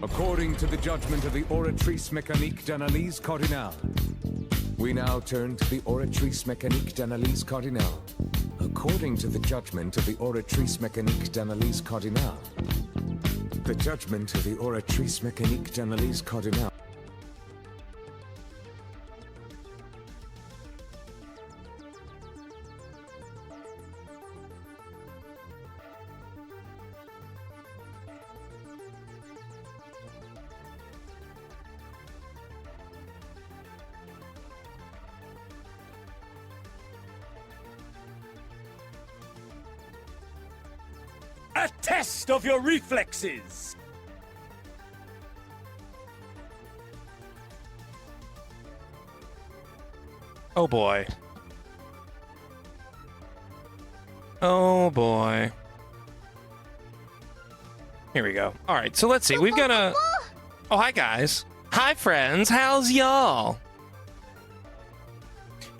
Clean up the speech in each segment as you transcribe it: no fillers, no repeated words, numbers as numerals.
According to the judgment of the Oratrice Mécanique d'Analyse Cardinale, we now turn to the Oratrice Mécanique d'Analyse Cardinale. According to the judgment of the Oratrice Mécanique d'Analyse Cardinale, the judgment of the Oratrice Mécanique d'Analyse Cardinale. A test of your reflexes! Oh boy. Oh boy. Here we go. Alright, so let's see. We've got a... Oh, hi guys. Hi friends, how's y'all?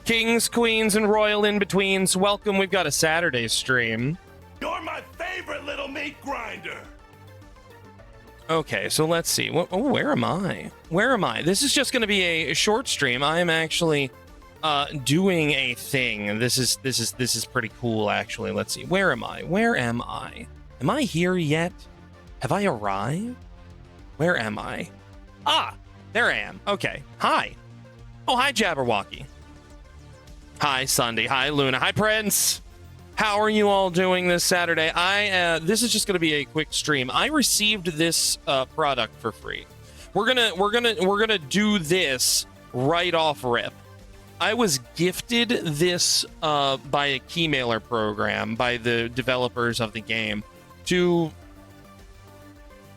Kings, queens, and royal in-betweens, welcome. We've got a Saturday stream. You're my favorite little meat grinder! Okay, so let's see. Oh, where am I? Where am I? This is just going to be a short stream. I am actually doing a thing. This is pretty cool, actually. Let's see. Where am I? Where am I? Am I here yet? Have I arrived? Where am I? Ah, there I am. Okay. Hi. Oh, hi, Jabberwocky. Hi, Sunday. Hi, Luna. Hi, Prince. How are you all doing this Saturday? This is just going to be a quick stream. I received this product for free. We're gonna do this right off rip. I was gifted this by a keymailer program by the developers of the game to,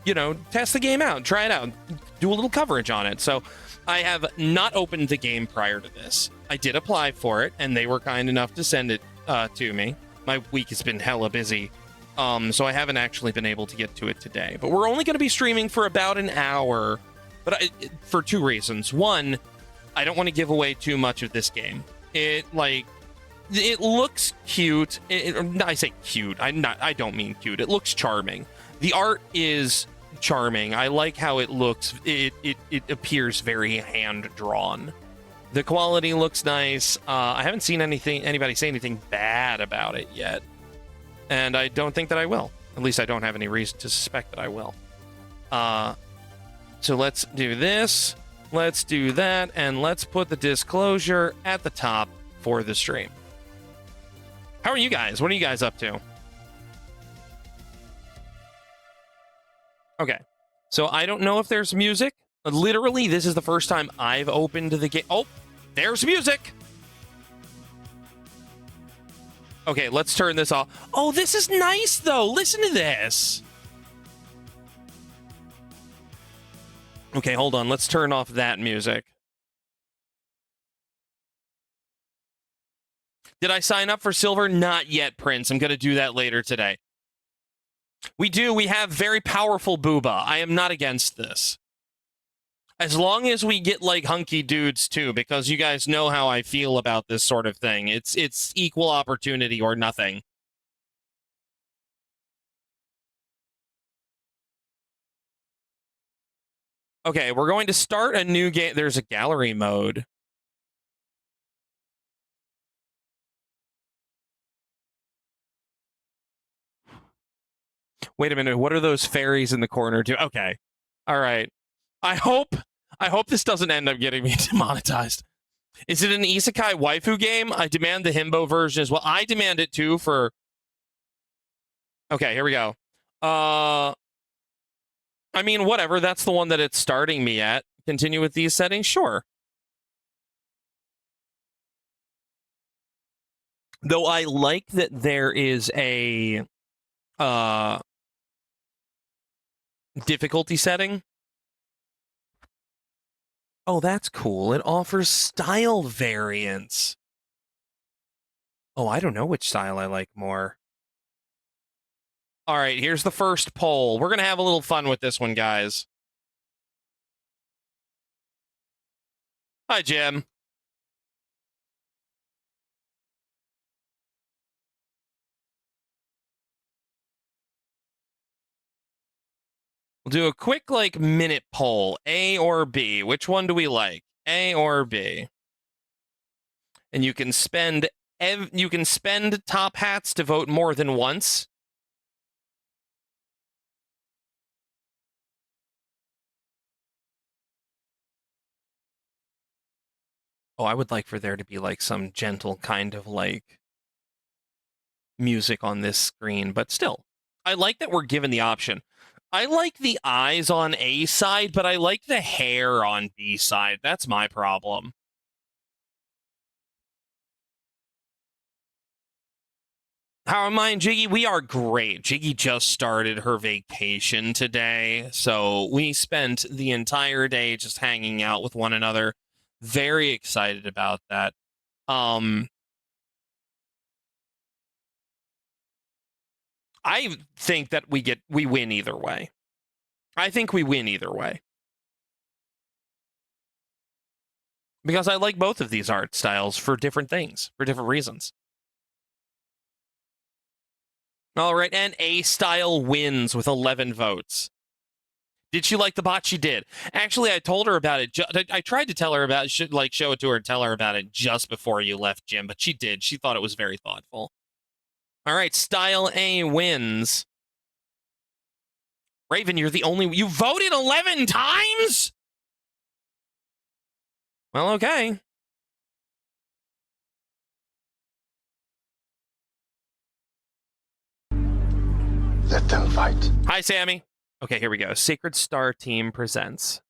you know, test the game out, try it out, do a little coverage on it. So I have not opened the game prior to this. I did apply for it, and they were kind enough to send it to me. My week has been hella busy, so I haven't actually been able to get to it today. But we're only going to be streaming for about an hour, but for two reasons. One, I don't want to give away too much of this game. It looks cute. I say cute. I don't mean cute. It looks charming. The art is charming. I like how it looks. It appears very hand drawn. The quality looks nice. I haven't seen anybody say anything bad about it yet, and I don't think that I will. At least I don't have any reason to suspect that I will. So let's do this. Let's do that, and let's put the disclosure at the top for the stream. How are you guys? What are you guys up to? Okay, so I don't know if there's music. Literally, this is the first time I've opened the game. Oh, there's music. Okay, let's turn this off. Oh, this is nice, though. Listen to this. Okay, hold on. Let's turn off that music. Did I sign up for silver? Not yet, Prince. I'm going to do that later today. We have very powerful booba. I am not against this. As long as we get, like, hunky dudes, too, because you guys know how I feel about this sort of thing. It's equal opportunity or nothing. Okay, we're going to start a new game. There's a gallery mode. Wait a minute. What are those fairies in the corner do? Okay. All right. I hope this doesn't end up getting me demonetized. Is it an isekai waifu game? I demand the himbo version as well. I demand it too for... Okay, here we go. I mean, whatever. That's the one that it's starting me at. Continue with these settings? Sure. Though I like that there is a difficulty setting. Oh, that's cool. It offers style variants. Oh, I don't know which style I like more. All right, here's the first poll. We're going to have a little fun with this one, guys. Hi, Jim. We'll do a quick, like, minute poll. A or B? Which one do we like? A or B? And you can spend top hats to vote more than once. Oh, I would like for there to be, like, some gentle kind of, like, music on this screen, but still, I like that we're given the option. I like the eyes on A side, but I like the hair on B side. That's my problem. How am I and Jiggy? We are great. Jiggy just started her vacation today, so we spent the entire day just hanging out with one another. Very excited about that. I think that we win either way. I think we win either way. Because I like both of these art styles for different things, for different reasons. All right, and A style wins with 11 votes. Did she like the bot? She did. Actually, I told her about it. I tried to tell her about it, like show it to her and tell her about it just before you left, Jim, but she did. She thought it was very thoughtful. All right, style A wins. Raven, you're the only... You voted 11 times? Well, okay. Let them fight. Hi, Sammy. Okay, here we go. Sacred Star Team presents.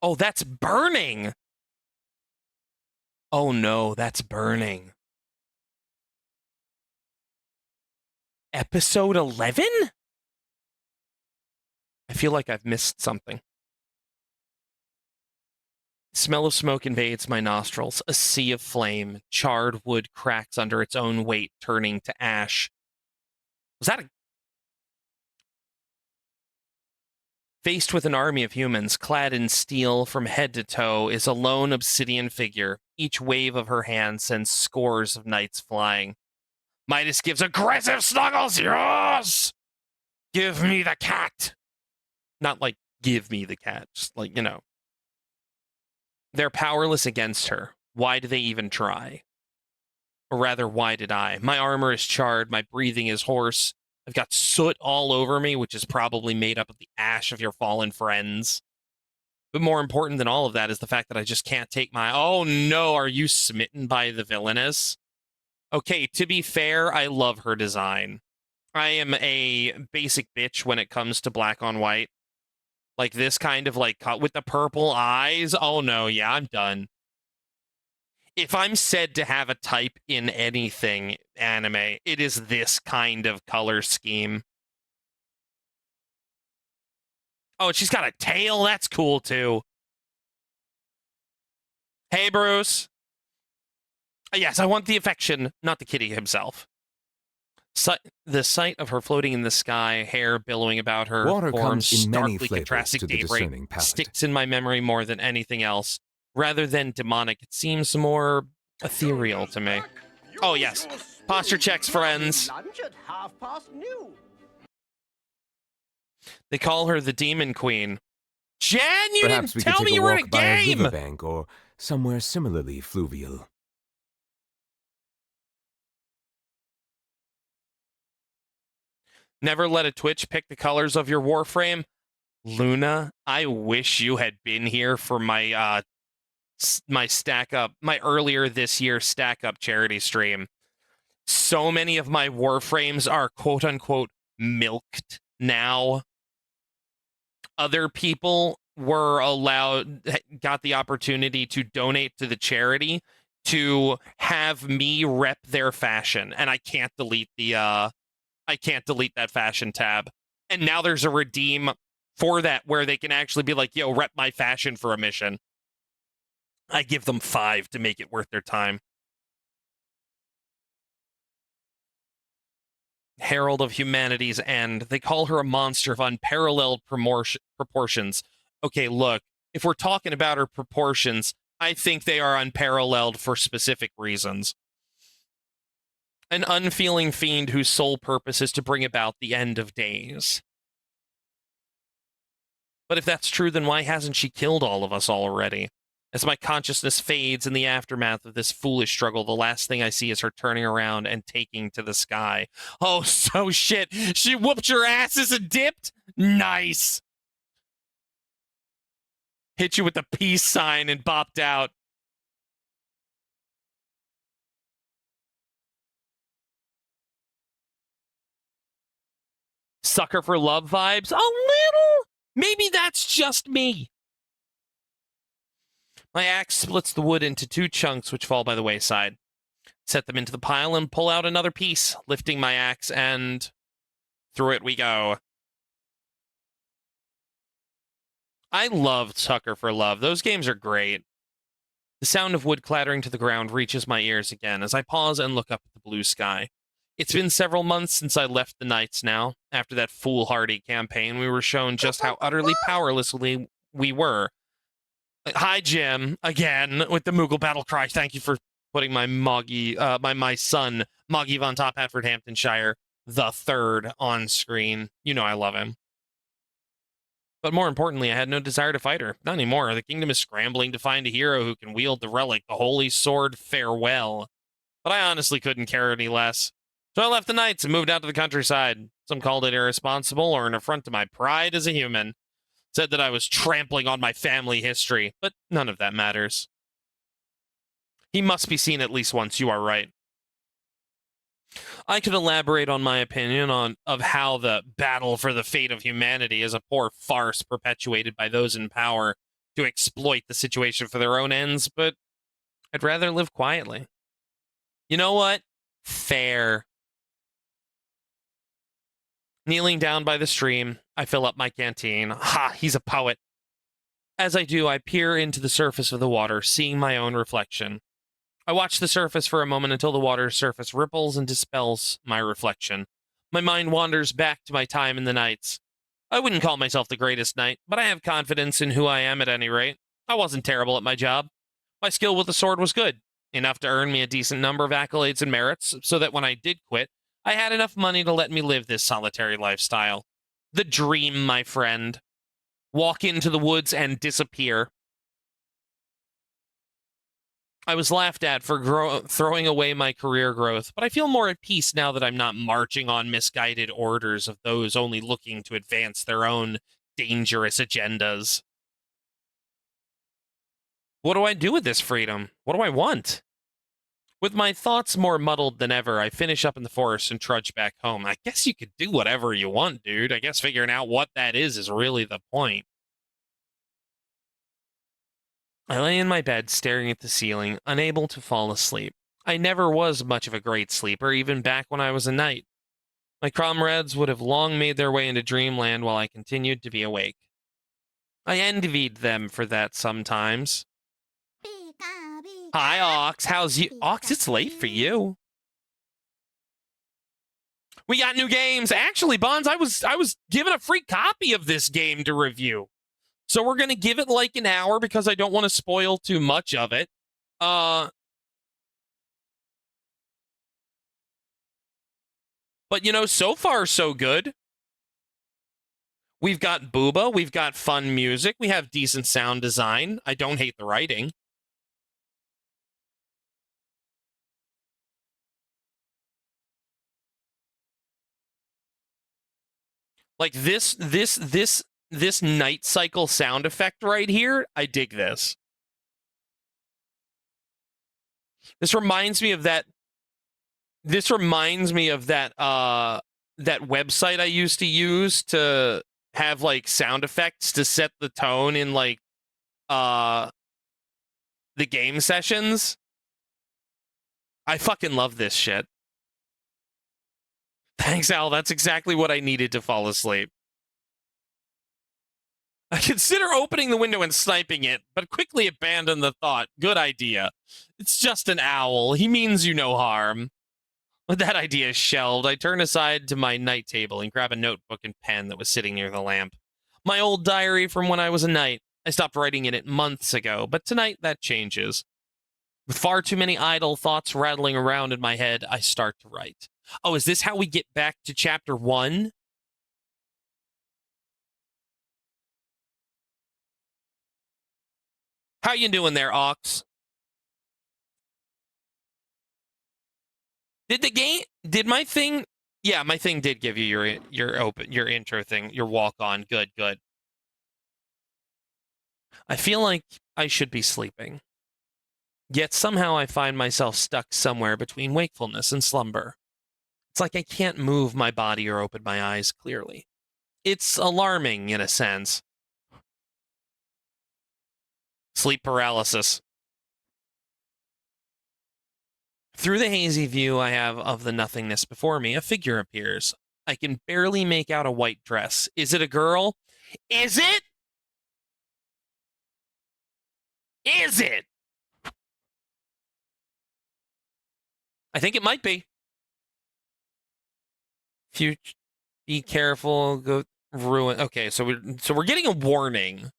Oh, that's burning. Oh, no, that's burning. Episode 11? I feel like I've missed something. Smell of smoke invades my nostrils. A sea of flame. Charred wood cracks under its own weight, turning to ash. Was that a... Faced with an army of humans, clad in steel from head to toe, is a lone obsidian figure. Each wave of her hand sends scores of knights flying. Midas gives aggressive snuggles. Yes! Give me the cat. Not like, give me the cat. Just like, you know. They're powerless against her. Why do they even try? Or rather, why did I? My armor is charred. My breathing is hoarse. I've got soot all over me, which is probably made up of the ash of your fallen friends. But more important than all of that is the fact that I just can't take my... Oh, no, are you smitten by the villainess? Okay, to be fair, I love her design. I am a basic bitch when it comes to black on white. Like this kind of like cut with the purple eyes. Oh no, yeah, I'm done. If I'm said to have a type in anything anime, it is this kind of color scheme. Oh, she's got a tail. That's cool too. Hey, Bruce. Yes, I want the affection, not the kitty himself. The sight of her floating in the sky, hair billowing about her, Water form comes in many starkly flavors contrasting to the daybreak, discerning palate. sticks in my memory more than anything else. Rather than demonic, it seems more ethereal to me. Oh, yes. Posture checks, friends. They call her the Demon Queen. Jen, you Perhaps didn't we could tell take me a you were in a walk by a game! riverbank or somewhere similarly fluvial. Never let a Twitch pick the colors of your Warframe. Luna, I wish you had been here for my my earlier this year stack up charity stream. So many of my Warframes are quote unquote milked now. Other people got the opportunity to donate to the charity to have me rep their fashion, and I can't delete that fashion tab. And now there's a redeem for that where they can actually be like, yo, rep my fashion for a mission. I give them 5 to make it worth their time. Herald of Humanity's End. They call her a monster of unparalleled proportions. Okay, look, if we're talking about her proportions, I think they are unparalleled for specific reasons. An unfeeling fiend whose sole purpose is to bring about the end of days. But if that's true, then why hasn't she killed all of us already? As my consciousness fades in the aftermath of this foolish struggle, the last thing I see is her turning around and taking to the sky. Oh, so shit. She whooped your asses and dipped? Nice. Hit you with the peace sign and bopped out. Sucker for love vibes? A little. Maybe that's just me. My axe splits the wood into 2 chunks which fall by the wayside. Set them into the pile and pull out another piece, lifting my axe, and through it we go. I love Sucker for Love. Those games are great. The sound of wood clattering to the ground reaches my ears again as I pause and look up at the blue sky. It's been several months since I left the Knights now. After that foolhardy campaign, we were shown just how utterly powerless we were. Hi, Jim, again, with the Moogle battle cry. Thank you for putting my Moggy, my son, Moggy von Top Hatford Hamptonshire, the third, on screen. You know I love him. But more importantly, I had no desire to fight her. Not anymore. The kingdom is scrambling to find a hero who can wield the relic, the holy sword, farewell. But I honestly couldn't care any less. So I left the Knights and moved out to the countryside. Some called it irresponsible or an affront to my pride as a human. Said that I was trampling on my family history, but none of that matters. He must be seen at least once, you are right. I could elaborate on my opinion of how the battle for the fate of humanity is a poor farce perpetuated by those in power to exploit the situation for their own ends, but I'd rather live quietly. You know what? Fair. Kneeling down by the stream, I fill up my canteen. Ha, he's a poet. As I do, I peer into the surface of the water, seeing my own reflection. I watch the surface for a moment until the water's surface ripples and dispels my reflection. My mind wanders back to my time in the Knights. I wouldn't call myself the greatest knight, but I have confidence in who I am at any rate. I wasn't terrible at my job. My skill with the sword was good, enough to earn me a decent number of accolades and merits, so that when I did quit, I had enough money to let me live this solitary lifestyle. The dream, my friend. Walk into the woods and disappear. I was laughed at for throwing away my career growth, but I feel more at peace now that I'm not marching on misguided orders of those only looking to advance their own dangerous agendas. What do I do with this freedom? What do I want? With my thoughts more muddled than ever, I finish up in the forest and trudge back home. I guess you could do whatever you want, dude. I guess figuring out what that is really the point. I lay in my bed, staring at the ceiling, unable to fall asleep. I never was much of a great sleeper, even back when I was a knight. My comrades would have long made their way into dreamland while I continued to be awake. I envied them for that sometimes. Hi, Ox. How's you? Ox, it's late for you. We got new games. Actually, Bonds, I was given a free copy of this game to review. So we're going to give it like an hour because I don't want to spoil too much of it. But, you know, so far, so good. We've got booba. We've got fun music. We have decent sound design. I don't hate the writing. Like this night cycle sound effect right here, I dig this. This reminds me of that that website I used to use to have like sound effects to set the tone in like the game sessions. I fucking love this shit. Thanks, Al. That's exactly what I needed to fall asleep. I consider opening the window and sniping it, but quickly abandon the thought. Good idea. It's just an owl. He means you no harm. With that idea shelved, I turn aside to my night table and grab a notebook and pen that was sitting near the lamp. My old diary from when I was a knight. I stopped writing in it months ago, but tonight that changes. With far too many idle thoughts rattling around in my head, I start to write. Oh, is this how we get back to chapter 1? How you doing there, Ox? Did my thing? Yeah, my thing did give you your intro thing, your walk on. Good. I feel like I should be sleeping. Yet somehow I find myself stuck somewhere between wakefulness and slumber. It's like I can't move my body or open my eyes clearly. It's alarming in a sense. Sleep paralysis. Through the hazy view I have of the nothingness before me, a figure appears. I can barely make out a white dress. Is it a girl? Is it? Is it? I think it might be. Be careful. Go ruin. Okay, so we're getting a warning.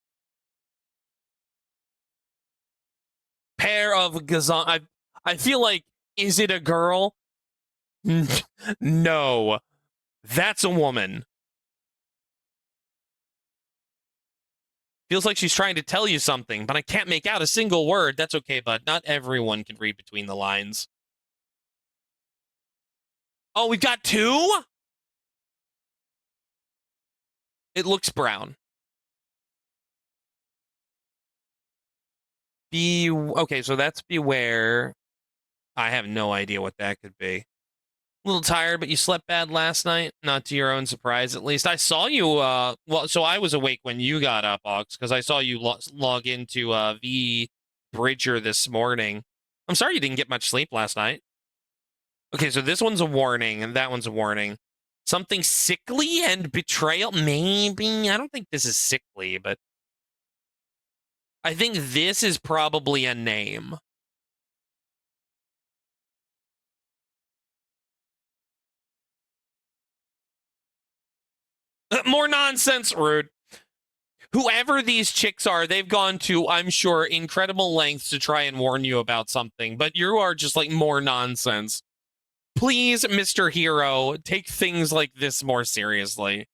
Pair of gazon. I feel like, is it a girl? No, that's a woman. Feels like she's trying to tell you something, but I can't make out a single word. That's okay, bud. Not everyone can read between the lines. Oh, we've got two? It looks brown. Okay, so that's beware. I have no idea what that could be. A little tired, but you slept bad last night? Not to your own surprise, at least. I saw you, well, so I was awake when you got up, Ox, because I saw you log into V Bridger this morning. I'm sorry you didn't get much sleep last night. Okay, so this one's a warning, and that one's a warning. Something sickly and betrayal? Maybe? I don't think this is sickly, but I think this is probably a name. More nonsense, rude. Whoever these chicks are, they've gone to, I'm sure, incredible lengths to try and warn you about something, but you are just like more nonsense. Please, Mr. Hero, take things like this more seriously.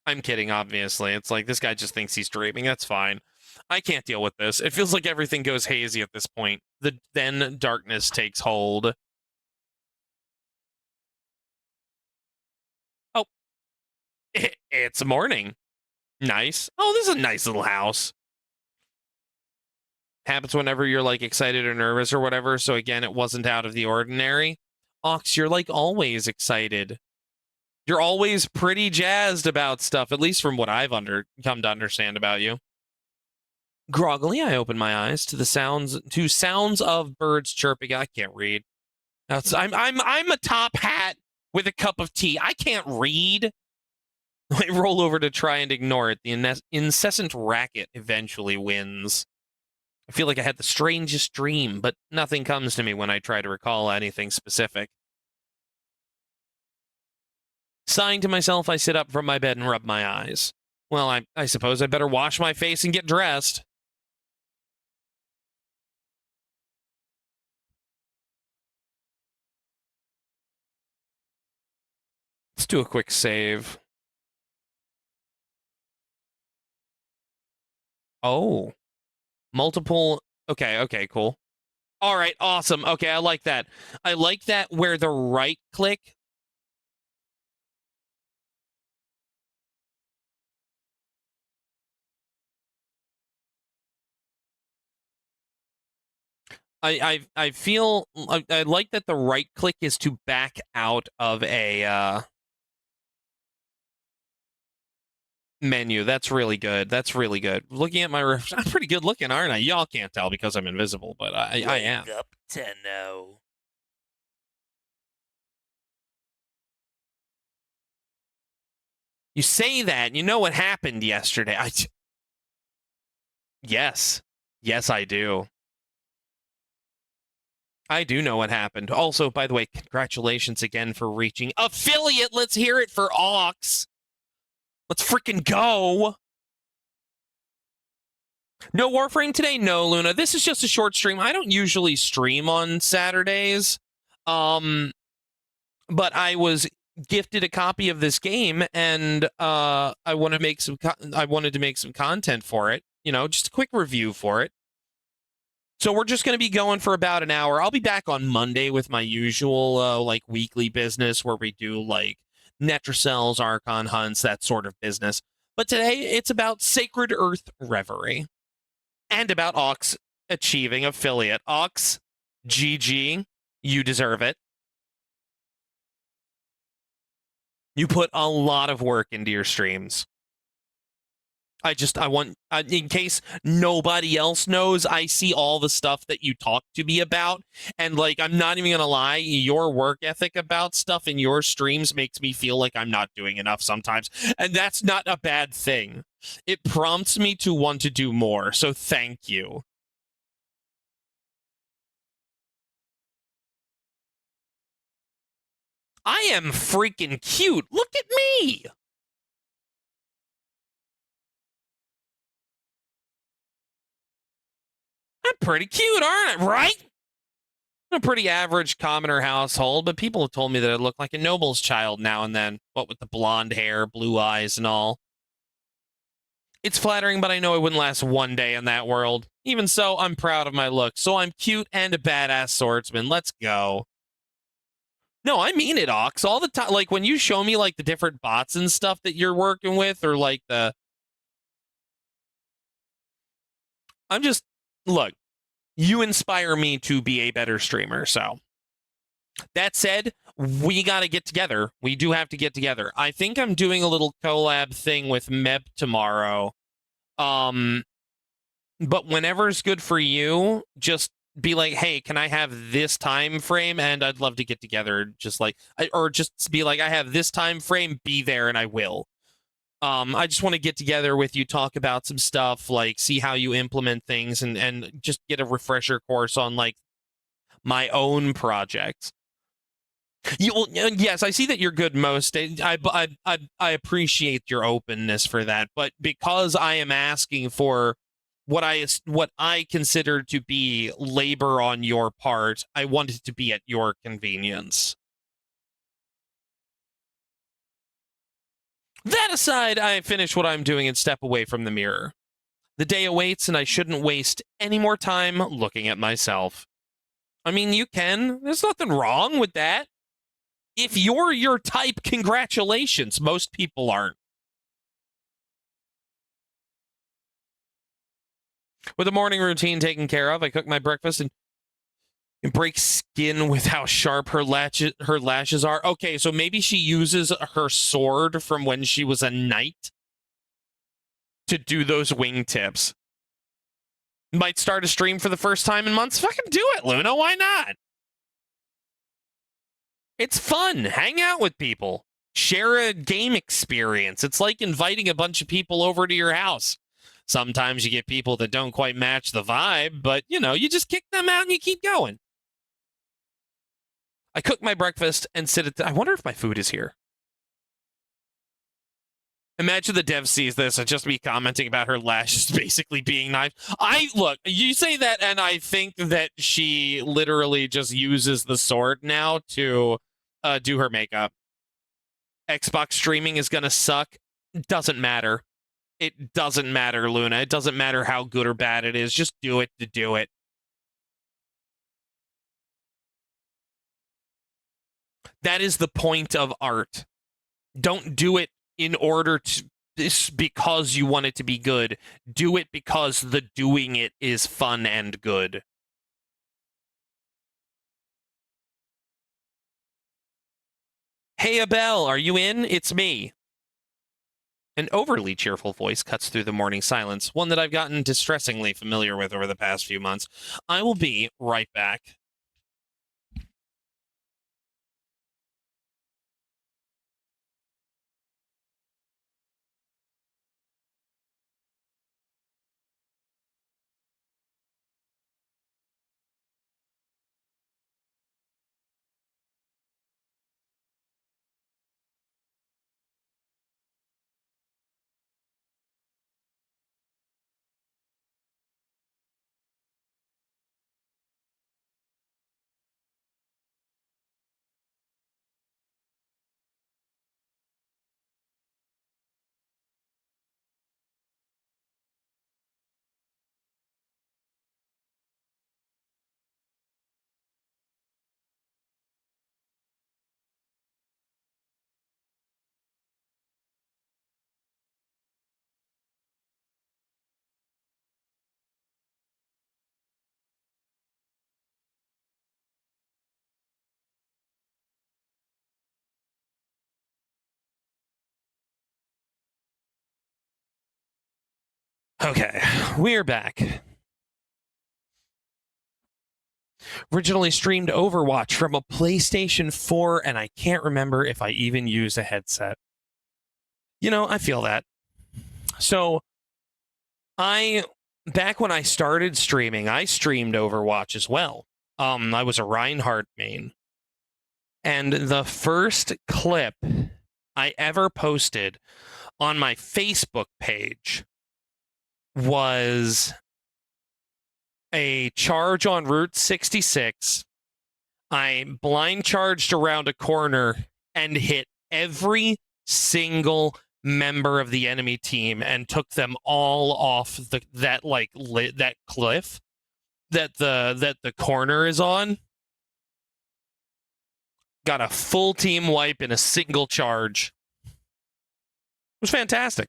I'm kidding, obviously. It's like, this guy just thinks he's dreaming. That's fine. I can't deal with this. It feels like everything goes hazy at this point. Then darkness takes hold. Oh, it's morning. Nice. Oh, this is a nice little house. Happens whenever you're like excited or nervous or whatever. So again, it wasn't out of the ordinary. Ox, you're like always excited. You're always pretty jazzed about stuff, at least from what I've come to understand about you. Groggily, I open my eyes to sounds of birds chirping. I can't read. I'm a top hat with a cup of tea. I can't read. I roll over to try and ignore it. The incessant racket eventually wins. I feel like I had the strangest dream, but nothing comes to me when I try to recall anything specific. Sighing to myself, I sit up from my bed and rub my eyes. Well, I suppose I better wash my face and get dressed. Let's do a quick save. Oh. Multiple. Okay, cool. All right, awesome. Okay, I like that. I like that where the right click. I feel I like that the right click is to back out of a menu. That's really good. That's really good. Looking at my I'm pretty good looking, aren't I? Y'all can't tell because I'm invisible, but I am. Wake up, Tenno. You say that, you know what happened yesterday. Yes, I do. I do know what happened. Also, by the way, congratulations again for reaching affiliate. Let's hear it for Ox. Let's freaking go. No Warframe today? No, Luna. This is just a short stream. I don't usually stream on Saturdays. But I was gifted a copy of this game and I wanted to make some content for it. just a quick review for it. So we're just going to be going for about an hour. I'll be back on Monday with my usual weekly business where we do Netracells, Archon hunts, that sort of business. But today it's about Sacred Earth Reverie and about Ox achieving affiliate. Ox, GG, you deserve it. You put a lot of work into your streams. I want, in case nobody else knows, I see all the stuff that you talk to me about. And I'm not even going to lie, your work ethic about stuff in your streams makes me feel like I'm not doing enough sometimes. And that's not a bad thing. It prompts me to want to do more. So thank you. I am freaking cute. Look at me. I'm pretty cute, aren't I? Right? I'm a pretty average commoner household, but people have told me that I look like a noble's child now and then. What with the blonde hair, blue eyes, and all. It's flattering, but I know I wouldn't last one day in that world. Even so, I'm proud of my look. So I'm cute and a badass swordsman. Let's go. No, I mean it, Ox. All the time. When you show me the different bots and stuff that you're working with, or I'm just, look, you inspire me to be a better streamer. So that said, we got to get together. We do have to get together. I think I'm doing a little collab thing with Meb tomorrow. But whenever's good for you, just be like, hey, can I have this time frame? And I'd love to get together. Or just be like, I have this time frame, be there, and I will. I just want to get together with you, talk about some stuff, see how you implement things, and just get a refresher course on my own projects. Yes, I see that you're good most days. I appreciate your openness for that, but because I am asking for what I consider to be labor on your part, I want it to be at your convenience. That aside, I finish what I'm doing and step away from the mirror. The day awaits, and I shouldn't waste any more time looking at myself. I mean, you can. There's nothing wrong with that. If you're your type, congratulations. Most people aren't. With the morning routine taken care of, I cook my breakfast and break skin with how sharp her lashes are. Okay, so maybe she uses her sword from when she was a knight to do those wingtips. Might start a stream for the first time in months. Fucking do it, Luna. Why not? It's fun. Hang out with people. Share a game experience. It's like inviting a bunch of people over to your house. Sometimes you get people that don't quite match the vibe, but, you just kick them out and you keep going. I cook my breakfast and sit at I wonder if my food is here. Imagine the dev sees this and just me commenting about her lashes basically being knives. Look, you say that, and I think that she literally just uses the sword now to do her makeup. Xbox streaming is gonna suck. Doesn't matter. It doesn't matter, Luna. It doesn't matter how good or bad it is. Just do it to do it. That is the point of art. Don't do it in order to this because you want it to be good. Do it because the doing it is fun and good. Hey, Abel, are you in? It's me. An overly cheerful voice cuts through the morning silence, one that I've gotten distressingly familiar with over the past few months. I will be right back. Okay, we're back. Originally streamed Overwatch from a PlayStation 4, and I can't remember if I even used a headset. You know, I feel that. So, back when I started streaming, I streamed Overwatch as well. I was a Reinhardt main. And the first clip I ever posted on my Facebook page was a charge on Route 66. I blind charged around a corner and hit every single member of the enemy team and took them all off that cliff that the corner is on. Got a full team wipe in a single charge. It was fantastic.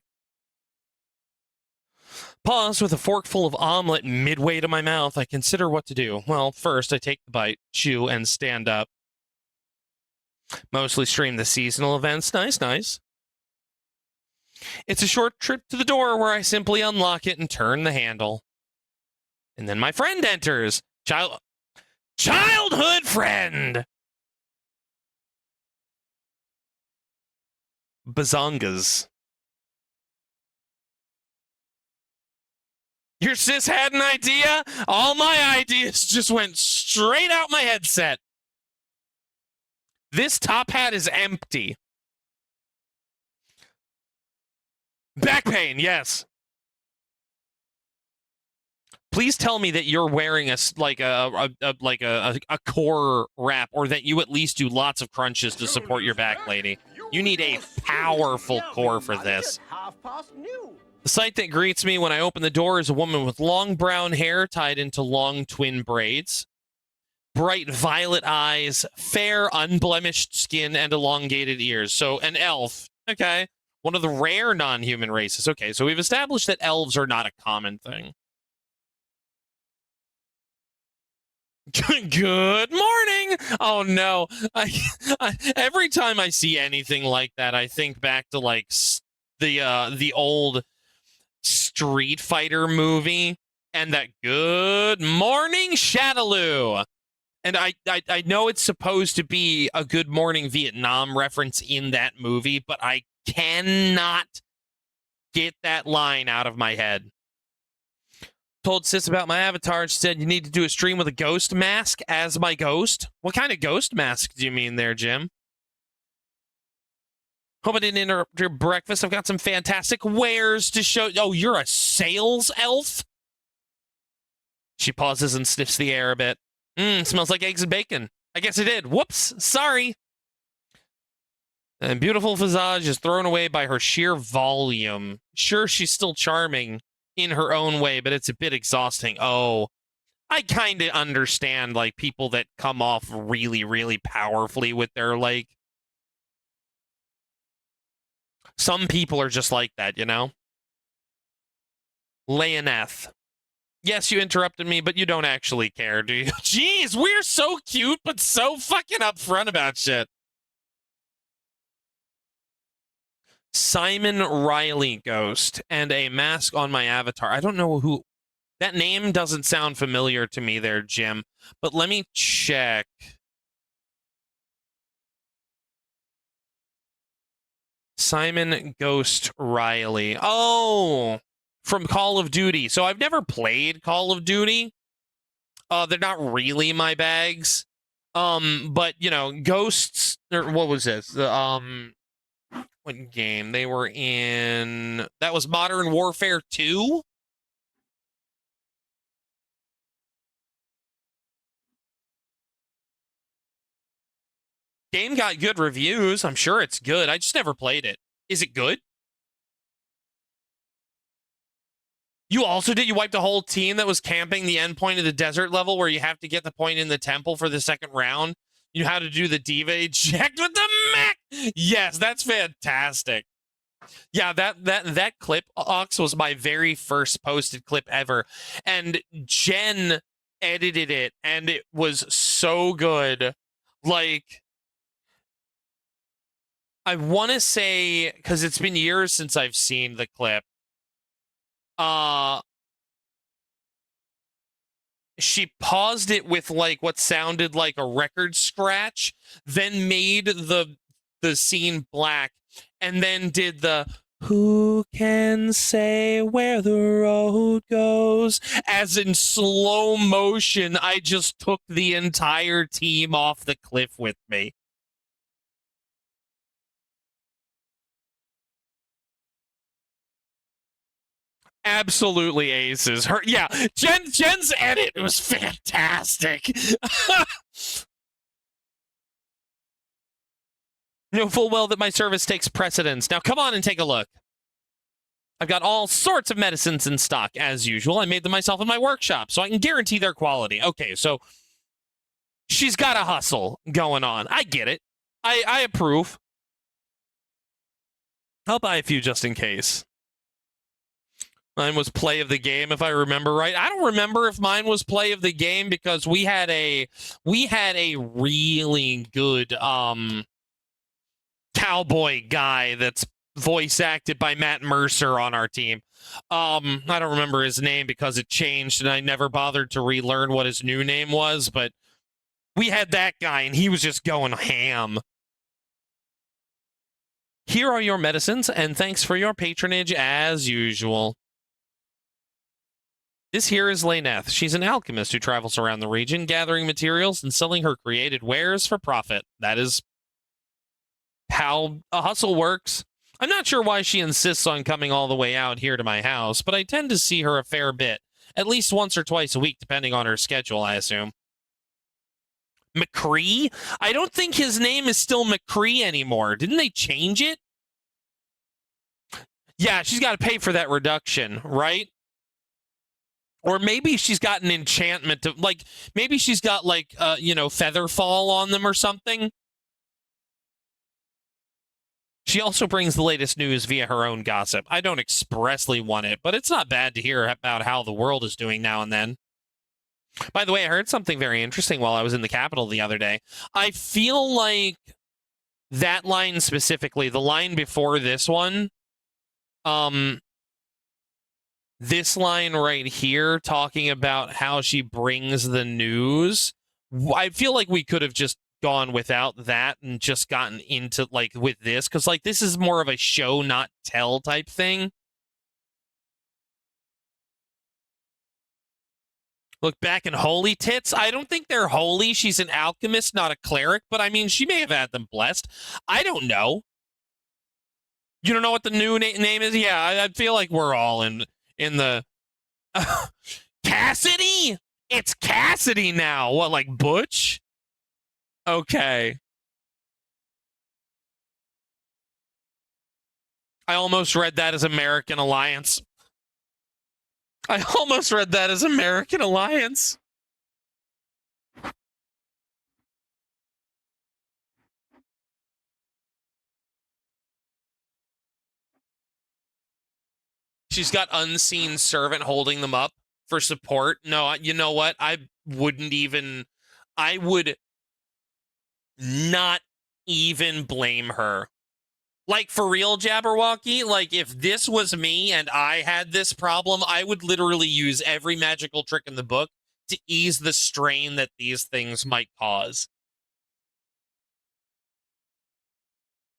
Pause with a forkful of omelet midway to my mouth. I consider what to do. Well, first I take the bite, chew, and stand up. Mostly stream the seasonal events. Nice, nice. It's a short trip to the door where I simply unlock it and turn the handle. And then my friend enters. Childhood friend! Bazongas. Your sis had an idea? All my ideas just went straight out my headset. This top hat is empty. Back pain, yes. Please tell me that you're wearing a core wrap, or that you at least do lots of crunches to support your back, lady. You need a powerful core for this. The sight that greets me when I open the door is a woman with long brown hair tied into long twin braids, bright violet eyes, fair unblemished skin, and elongated ears. So an elf. Okay. One of the rare non-human races. Okay, so we've established that elves are not a common thing. Good morning. Oh no. Every time I see anything like that, I think back to like the old Street Fighter movie and that good morning Shadaloo. And I know it's supposed to be a Good Morning Vietnam reference in that movie, but I cannot get that line out of my head. Told sis about my avatar. She said you need to do a stream with a ghost mask as my ghost. What kind of ghost mask do you mean there, Jim? Hope I didn't interrupt your breakfast. I've got some fantastic wares to show. Oh, you're a sales elf? She pauses and sniffs the air a bit. Smells like eggs and bacon. I guess it did. Whoops. Sorry. And beautiful visage is thrown away by her sheer volume. Sure, she's still charming in her own way, but it's a bit exhausting. Oh, I kind of understand, like, people that come off really, really powerfully with their, like... Some people are just like that, you know? Leoneth. Yes, you interrupted me, but you don't actually care, do you? Jeez, we're so cute, but so fucking upfront about shit. Simon Riley ghost and a mask on my avatar. I don't know who... That name doesn't sound familiar to me there, Jim. But let me check. Simon Ghost Riley. Oh, from Call of Duty. So I've never played Call of Duty. They're not really my bags. But, you know, Ghosts... Or what was this? What game? They were in... That was Modern Warfare 2? Game got good reviews. I'm sure it's good. I just never played it. Is it good? You also did? You wiped the whole team that was camping the endpoint of the desert level where you have to get the point in the temple for the second round? You had to do the diva eject with the mech. Yes, that's fantastic. Yeah, that clip, Ox, was my very first posted clip ever. And Jen edited it, and it was so good. Like, I want to say, because it's been years since I've seen the clip, She paused it with like what sounded like a record scratch, then made the scene black, and then did the "Who can say where the road goes?" as in slow motion. I just took the entire team off the cliff with me. Absolutely aces. Her, yeah, Jen's edit was fantastic. Know full well that my service takes precedence. Now come on and take a look. I've got all sorts of medicines in stock, as usual. I made them myself in my workshop, so I can guarantee their quality. Okay, so she's got a hustle going on. I get it. I approve. I'll buy a few just in case. Mine was play of the game, if I remember right. I don't remember if mine was play of the game because we had a really good cowboy guy that's voice acted by Matt Mercer on our team. I don't remember his name because it changed and I never bothered to relearn what his new name was, but we had that guy and he was just going ham. Here are your medicines and thanks for your patronage as usual. This here is Layneth. She's an alchemist who travels around the region, gathering materials and selling her created wares for profit. That is how a hustle works. I'm not sure why she insists on coming all the way out here to my house, but I tend to see her a fair bit, at least once or twice a week, depending on her schedule, I assume. McCree? I don't think his name is still McCree anymore. Didn't they change it? Yeah, she's got to pay for that reduction, right? Or maybe she's got an enchantment of, like, maybe she's got, like, feather fall on them or something. She also brings the latest news via her own gossip. I don't expressly want it, but it's not bad to hear about how the world is doing now and then. By the way, I heard something very interesting while I was in the Capitol the other day. I feel like that line specifically, the line before this one, this line right here talking about how she brings the news, I feel like we could have just gone without that and just gotten into like with this, because like this is more of a show not tell type thing. Look back in holy tits. I don't think they're holy. She's an alchemist, not a cleric, but I mean she may have had them blessed. I don't know. You don't know what the new name is? Yeah, I feel like we're all in the Cassidy? It's Cassidy now. What, like Butch? Okay. I almost read that as American Alliance. I almost read that as American Alliance. She's got unseen servant holding them up for support. No, you know what? I would not even blame her. Like, for real, Jabberwocky, like, if this was me and I had this problem, I would literally use every magical trick in the book to ease the strain that these things might cause.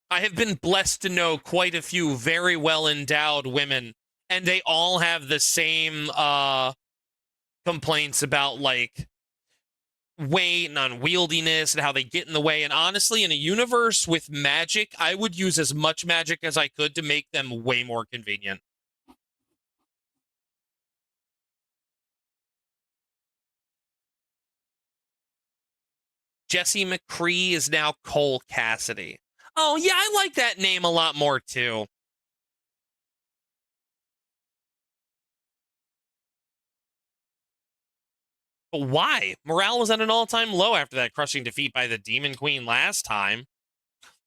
I have been blessed to know quite a few very well-endowed women, and they all have the same complaints about, like, weight and unwieldiness and how they get in the way. And honestly, in a universe with magic, I would use as much magic as I could to make them way more convenient. Jesse McCree is now Cole Cassidy. Oh, yeah, I like that name a lot more, too. But why? Morale was at an all-time low after that crushing defeat by the Demon Queen last time.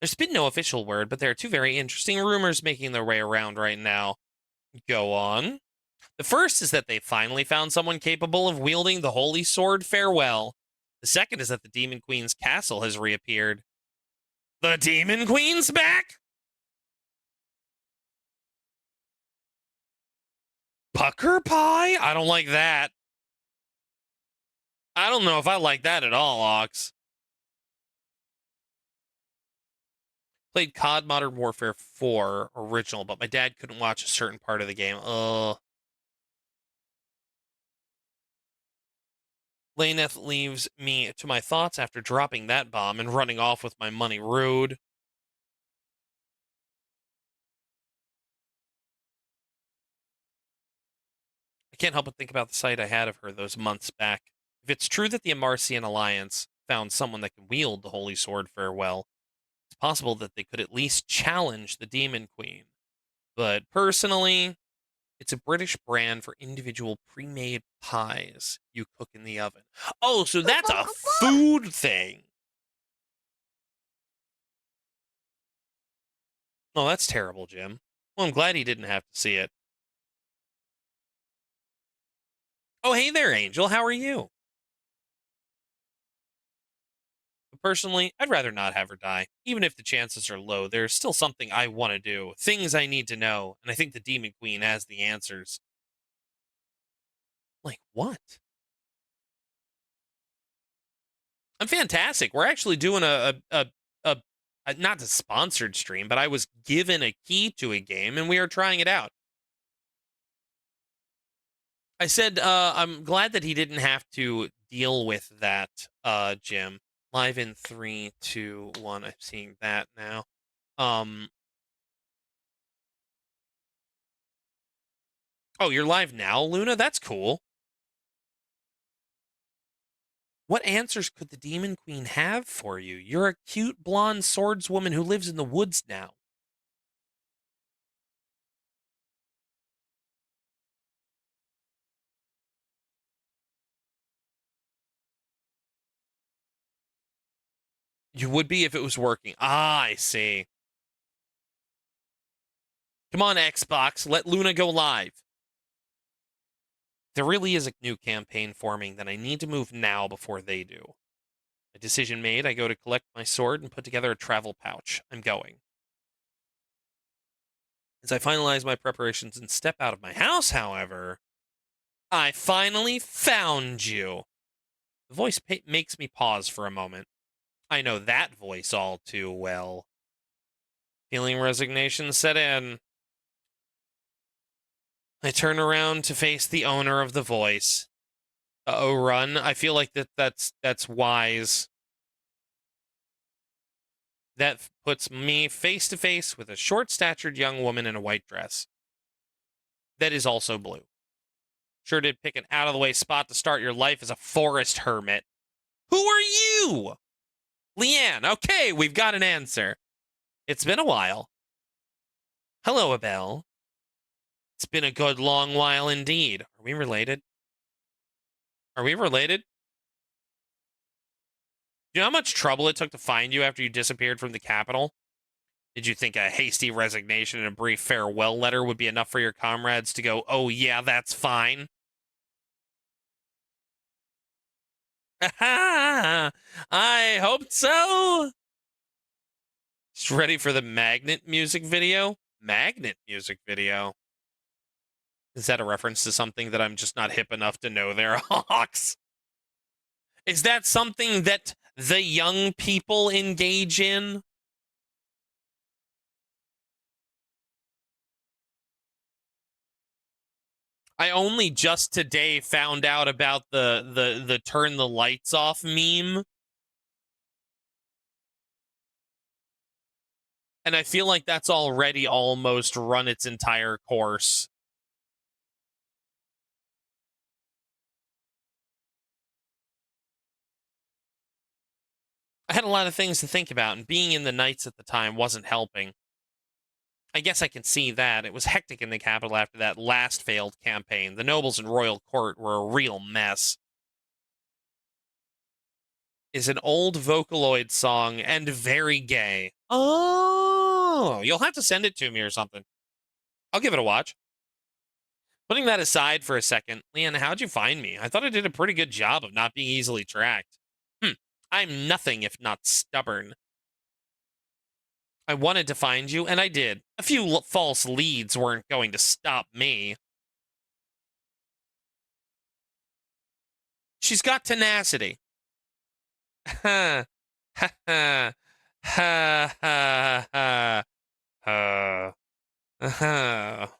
There's been no official word, but there are two very interesting rumors making their way around right now. Go on. The first is that they finally found someone capable of wielding the Holy Sword Farewell. The second is that the Demon Queen's castle has reappeared. The Demon Queen's back? Pucker pie? I don't like that. I don't know if I like that at all, Ox. Played COD Modern Warfare 4 original, but my dad couldn't watch a certain part of the game. Laneth leaves me to my thoughts after dropping that bomb and running off with my money. Rude. I can't help but think about the sight I had of her those months back. If it's true that the Amarcian Alliance found someone that can wield the Holy Sword farewell, it's possible that they could at least challenge the Demon Queen. But personally, it's a British brand for individual pre-made pies you cook in the oven. Oh, so that's a food thing. Oh, that's terrible, Jim. Well, I'm glad he didn't have to see it. Oh, hey there, Angel. How are you? But personally, I'd rather not have her die. Even if the chances are low, there's still something I want to do, things I need to know, and I think the Demon Queen has the answers. Like what? I'm fantastic. We're actually doing a not a sponsored stream, but I was given a key to a game and we are trying it out. I said I'm glad that he didn't have to deal with that, Jim. Live in 3, 2, 1. I'm seeing that now. Oh, you're live now, Luna? That's cool. What answers could the Demon Queen have for you? You're a cute blonde swordswoman who lives in the woods now. You would be if it was working. Ah, I see. Come on, Xbox. Let Luna go live. There really is a new campaign forming that I need to move now before they do. A decision made, I go to collect my sword and put together a travel pouch. I'm going. As I finalize my preparations and step out of my house, however, I finally found you. The voice makes me pause for a moment. I know that voice all too well. Feeling resignation set in. I turn around to face the owner of the voice. Uh-oh, run. I feel like that's wise. That puts me face to face with a short-statured young woman in a white dress. That is also blue. Sure did pick an out-of-the-way spot to start your life as a forest hermit. Who are you? Leanne. Okay, we've got an answer. It's been a while. Hello, Abel. It's been a good long while indeed. Are we related? Are we related? Do you know how much trouble it took to find you after you disappeared from the capital? Did you think a hasty resignation and a brief farewell letter would be enough for your comrades to go, oh yeah, that's fine? I hoped so. Just ready for the magnet music video? Magnet music video? Is that a reference to something that I'm just not hip enough to know there, Hawks? Is that something that the young people engage in? I only just today found out about the turn the lights off meme. And I feel like that's already almost run its entire course. I had a lot of things to think about, and being in the Knights at the time wasn't helping. I guess I can see that. It was hectic in the capital after that last failed campaign. The nobles and royal court were a real mess. Is an old Vocaloid song and very gay. Oh, you'll have to send it to me or something. I'll give it a watch. Putting that aside for a second, Leanne, how'd you find me? I thought I did a pretty good job of not being easily tracked. I'm nothing if not stubborn. I wanted to find you, and I did. A few false leads weren't going to stop me. She's got tenacity. Ha ha ha ha ha ha ha.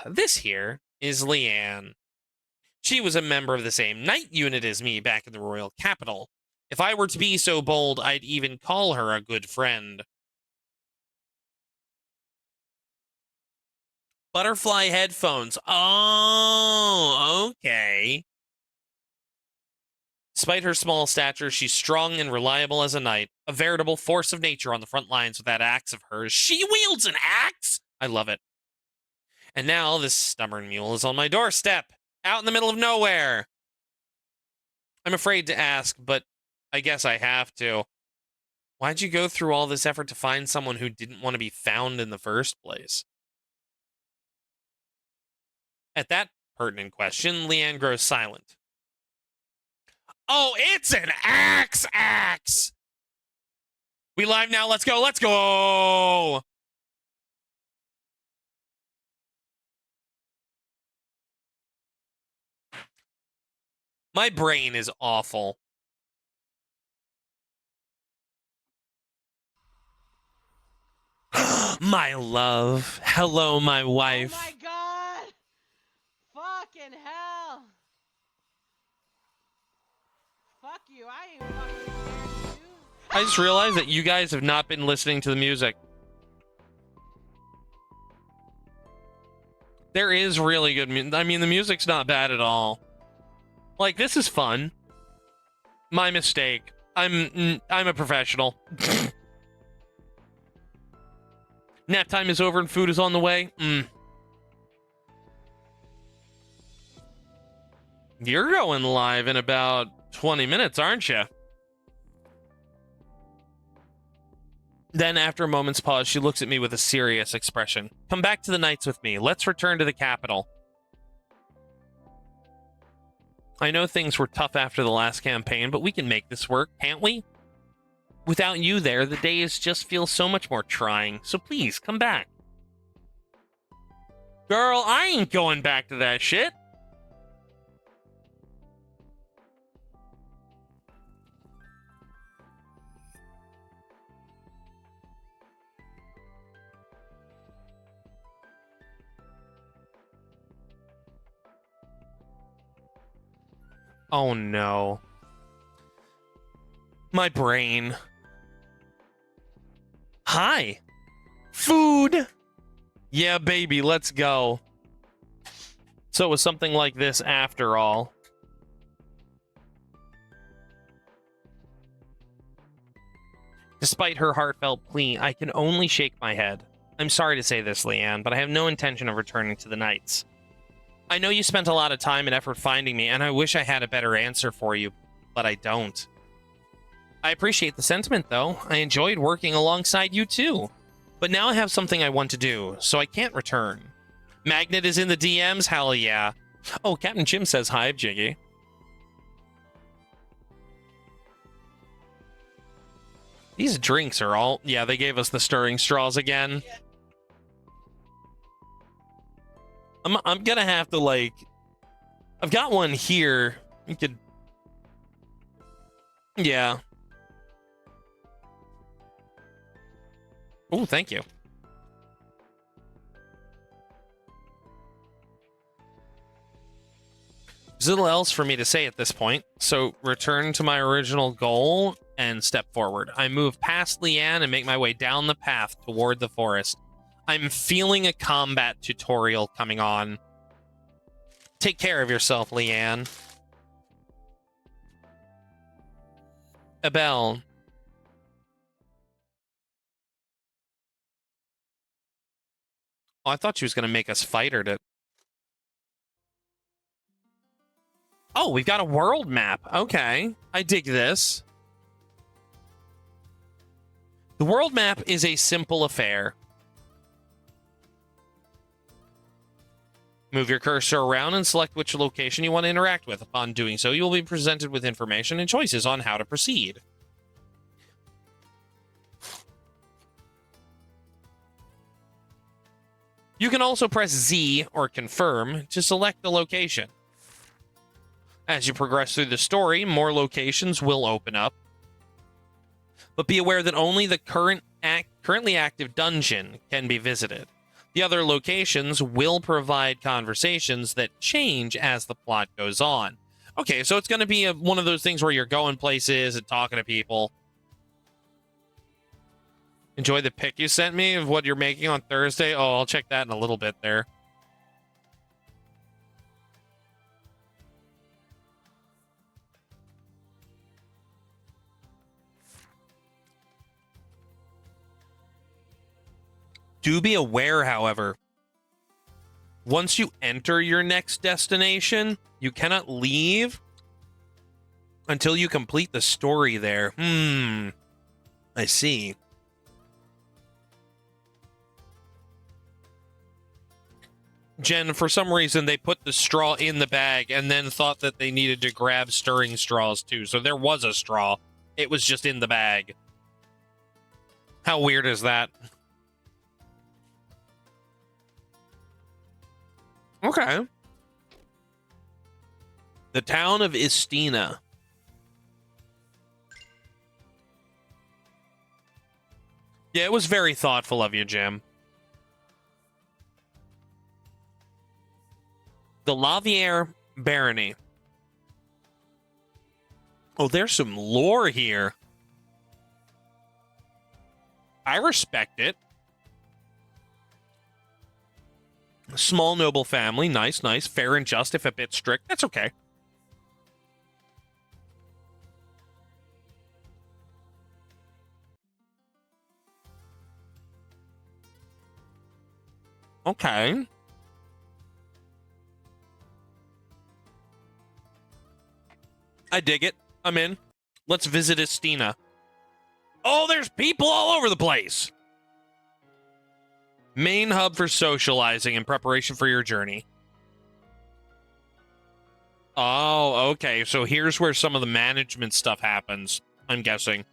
This here is Leanne. She was a member of the same night unit as me back in the royal capital. If I were to be so bold, I'd even call her a good friend. Butterfly headphones. Oh, okay. Despite her small stature, she's strong and reliable as a knight, a veritable force of nature on the front lines with that axe of hers. She wields an axe? I love it. And now this stubborn mule is on my doorstep, out in the middle of nowhere. I'm afraid to ask, but I guess I have to. Why'd you go through all this effort to find someone who didn't want to be found in the first place? At that pertinent question, Leanne grows silent. Oh, it's an axe! We live now, let's go! My brain is awful. My love. Hello, my wife. Oh my god! Fucking hell! Fuck you, I ain't fucking scared of you. I just realized that you guys have not been listening to the music. There is really good music. I mean, the music's not bad at all. Like, this is fun. My mistake. I'm a professional. Nap time is over and food is on the way. You're going live in about 20 minutes, aren't you? Then, after a moment's pause, she looks at me with a serious expression. Come back to the Knights with me. Let's return to the capital. I know things were tough after the last campaign, but we can make this work, can't we? Without you there, the days just feel so much more trying, so please, come back. Girl, I ain't going back to that shit. Oh no. My brain. Hi. Food. Yeah, baby, let's go. So it was something like this after all. Despite her heartfelt plea, I can only shake my head. I'm sorry to say this, Leanne, but I have no intention of returning to the Knights. I know you spent a lot of time and effort finding me, and I wish I had a better answer for you, but I don't. I appreciate the sentiment, though. I enjoyed working alongside you, too. But now I have something I want to do, so I can't return. Magnet is in the DMs? Hell yeah. Oh, Captain Jim says hi, Jiggy. These drinks are all... Yeah, they gave us the stirring straws again. I'm gonna have to, like... I've got one here. You could... Yeah. Oh, thank you. There's little else for me to say at this point, so return to my original goal and step forward. I move past Leanne and make my way down the path toward the forest. I'm feeling a combat tutorial coming on. Take care of yourself, Leanne. Abel. Oh, I thought she was going to make us fight her to... Oh, we've got a world map. Okay, I dig this. The world map is a simple affair. Move your cursor around and select which location you want to interact with. Upon doing so, you will be presented with information and choices on how to proceed. You can also press Z or confirm to select the location. As you progress through the story, more locations will open up. But be aware that only the currently active dungeon can be visited. The other locations will provide conversations that change as the plot goes on. Okay, so it's going to be one of those things where you're going places and talking to people. Enjoy the pic you sent me of what you're making on Thursday. Oh, I'll check that in a little bit there. Do be aware, however, once you enter your next destination, you cannot leave until you complete the story there. I see. Jen, for some reason, they put the straw in the bag and then thought that they needed to grab stirring straws, too. So there was a straw. It was just in the bag. How weird is that? Okay. The town of Istina. Yeah, it was very thoughtful of you, Jim. The Lavier Barony. Oh, there's some lore here. I respect it. Small noble family. Nice, nice. Fair and just, if a bit strict. That's okay. Okay. I dig it. I'm in. Let's visit Istina. Oh, there's people all over the place. Main hub for socializing in preparation for your journey. Oh, okay. So here's where some of the management stuff happens, I'm guessing.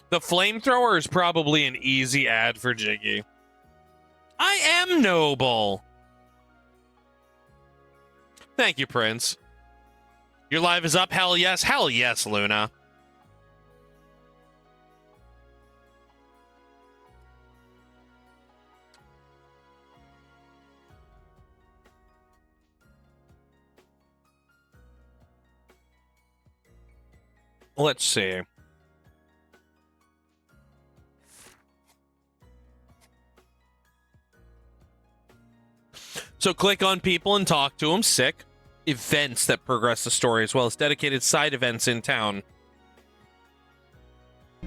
The flamethrower is probably an easy ad for Jiggy. I am noble. Thank you, Prince. Your live is up? Hell yes. Hell yes, Luna. Let's see. So click on people and talk to them. Sick. Events that progress the story, as well as dedicated side events in town.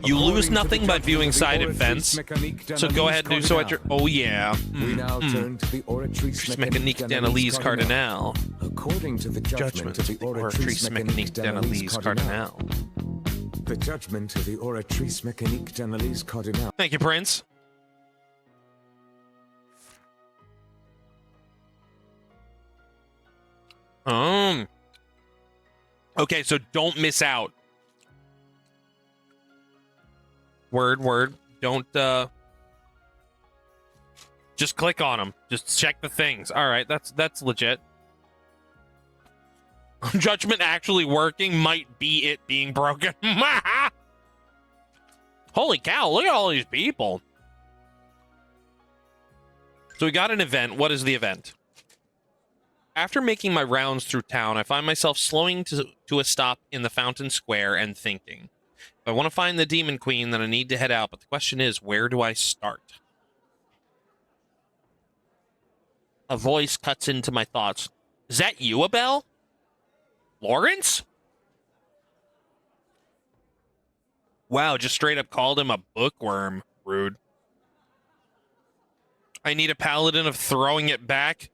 You lose nothing by viewing side events, so go ahead and do so at your... Oh, yeah. We now turn to the Oratrice Mécanique d'Analyse Cardinal. According to the judgment of the Oratrice Mécanique d'Analyse Cardinal. The judgment of the Oratrice Mécanique d'Analyse Cardinal. Thank you, Prince. Okay, so don't miss out. Word. Don't, just click on them. Just check the things. All right, that's legit. Judgment actually working might be it being broken. Holy cow, look at all these people. So we got an event. What is the event? After making my rounds through town, I find myself slowing to a stop in the Fountain Square and thinking. If I want to find the Demon Queen, then I need to head out, but the question is, where do I start? A voice cuts into my thoughts. Is that you, Abel? Lawrence? Wow, just straight up called him a bookworm. Rude. I need a paladin of throwing it back.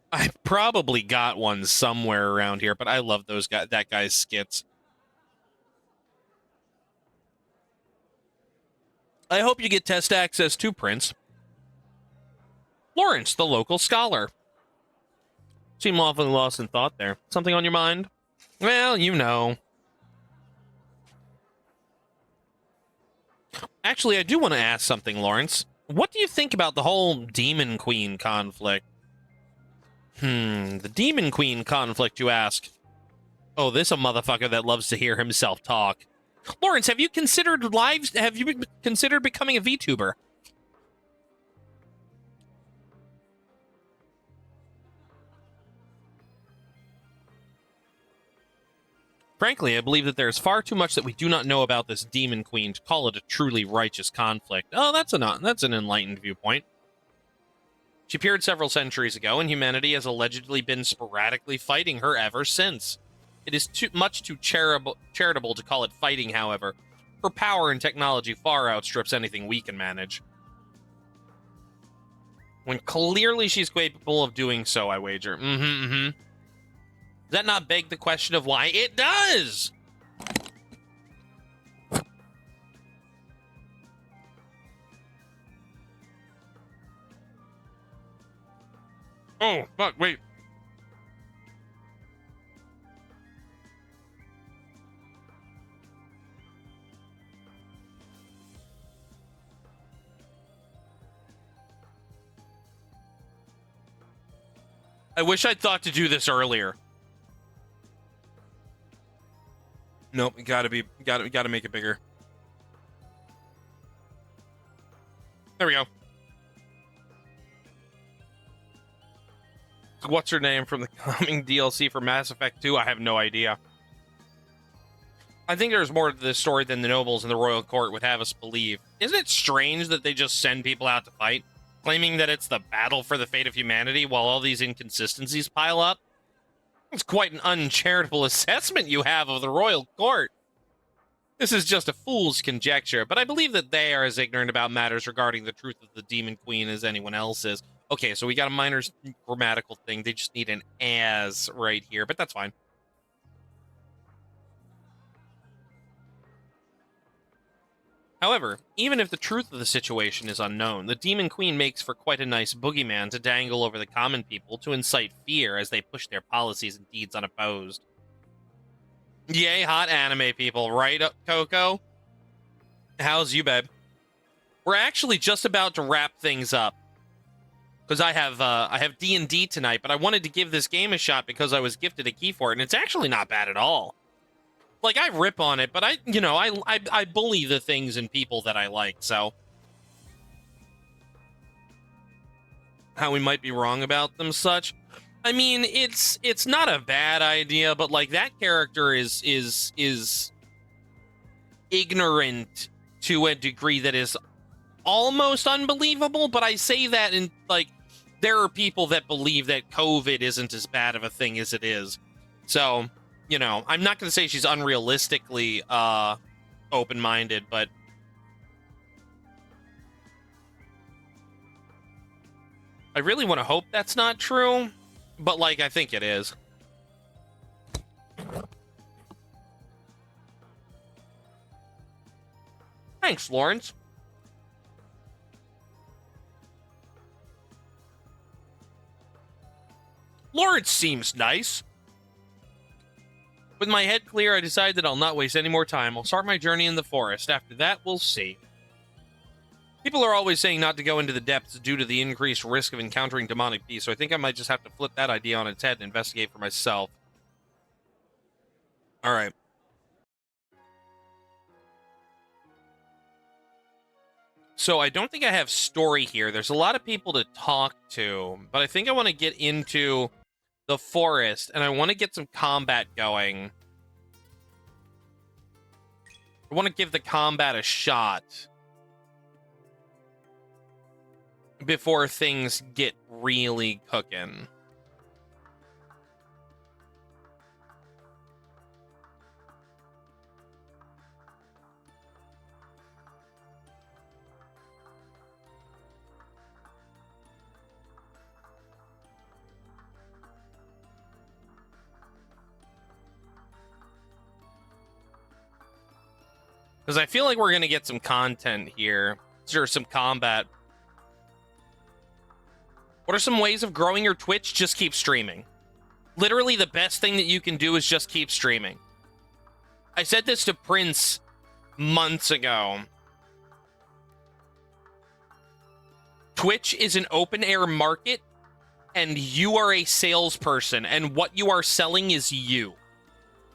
I probably got one somewhere around here, but I love that guy's skits. I hope you get test access to Prince. Lawrence, the local scholar. Seem awfully lost in thought there. Something on your mind? Well, you know. Actually, I do want to ask something, Lawrence. What do you think about the whole Demon Queen conflict? The Demon Queen conflict, you ask? Oh, this a motherfucker that loves to hear himself talk. Lawrence, have you considered considered becoming a VTuber? Frankly, I believe that there is far too much that we do not know about this Demon Queen to call it a truly righteous conflict. Oh, that's an enlightened viewpoint. She appeared several centuries ago, and humanity has allegedly been sporadically fighting her ever since. It is much too charitable to call it fighting, however. Her power and technology far outstrips anything we can manage. When clearly she's capable of doing so, I wager. Does that not beg the question of why? It does! Oh, fuck, wait. I wish I'd thought to do this earlier. Nope, gotta make it bigger. There we go. What's her name from the coming DLC for Mass Effect 2? I have no idea. I think there's more to this story than the nobles in the royal court would have us believe. Isn't it strange that they just send people out to fight, claiming that it's the battle for the fate of humanity while all these inconsistencies pile up? It's quite an uncharitable assessment you have of the royal court. This is just a fool's conjecture, but I believe that they are as ignorant about matters regarding the truth of the Demon Queen as anyone else is. Okay, so we got a minor grammatical thing. They just need an as right here, but that's fine. However, even if the truth of the situation is unknown, the Demon Queen makes for quite a nice boogeyman to dangle over the common people to incite fear as they push their policies and deeds unopposed. Yay, hot anime people, right, Coco? How's you, babe? We're actually just about to wrap things up. Because I have D&D tonight, but I wanted to give this game a shot because I was gifted a key for it, and it's actually not bad at all. Like, I rip on it, but I bully the things and people that I like, so. How we might be wrong about them such. I mean, it's not a bad idea, but like that character is ignorant to a degree that is almost unbelievable, but I say that in like there are people that believe that COVID isn't as bad of a thing as it is. So, you know, I'm not going to say she's unrealistically open-minded, but I really want to hope that's not true, but like I think it is. Thanks, Lawrence. Lawrence seems nice. With my head clear, I decide that I'll not waste any more time. I'll start my journey in the forest. After that, we'll see. People are always saying not to go into the depths due to the increased risk of encountering demonic beasts, so I think I might just have to flip that idea on its head and investigate for myself. Alright. So I don't think I have story here. There's a lot of people to talk to, but I think I want to get into the forest, and I want to get some combat going. I want to give the combat a shot before things get really cooking. Because I feel like we're going to get some content here. Or some combat. What are some ways of growing your Twitch? Just keep streaming. Literally, the best thing that you can do is just keep streaming. I said this to Prince months ago. Twitch is an open air market, and you are a salesperson, and what you are selling is you.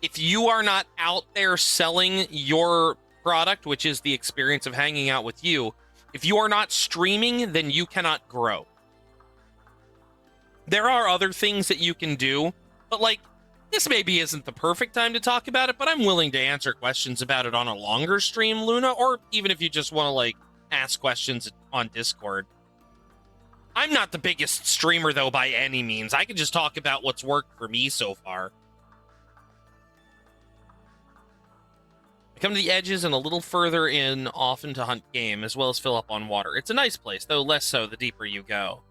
If you are not out there selling your product, which is the experience of hanging out with you, if you are not streaming, then you cannot grow. There are other things that you can do, but like, this maybe isn't the perfect time to talk about it, but I'm willing to answer questions about it on a longer stream, Luna, or even if you just want to, like, ask questions on Discord. I'm not the biggest streamer, though, by any means. I can just talk about what's worked for me so far. I come to the edges and a little further in, often to hunt game, as well as fill up on water. It's a nice place, though less so the deeper you go.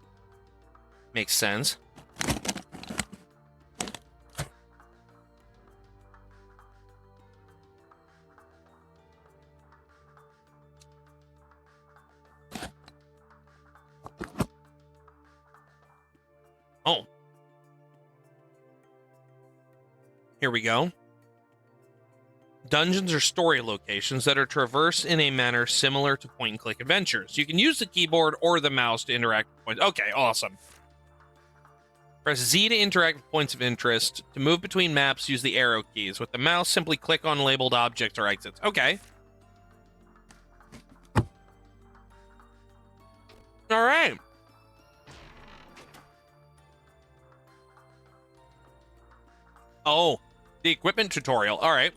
Makes sense. Oh. Here we go. Dungeons are story locations that are traversed in a manner similar to point-and-click adventures. You can use the keyboard or the mouse to interact with points. Okay, awesome. Press Z to interact with points of interest. To move between maps, use the arrow keys. With the mouse, simply click on labeled objects or exits. Okay. All right. Oh, the equipment tutorial. All right.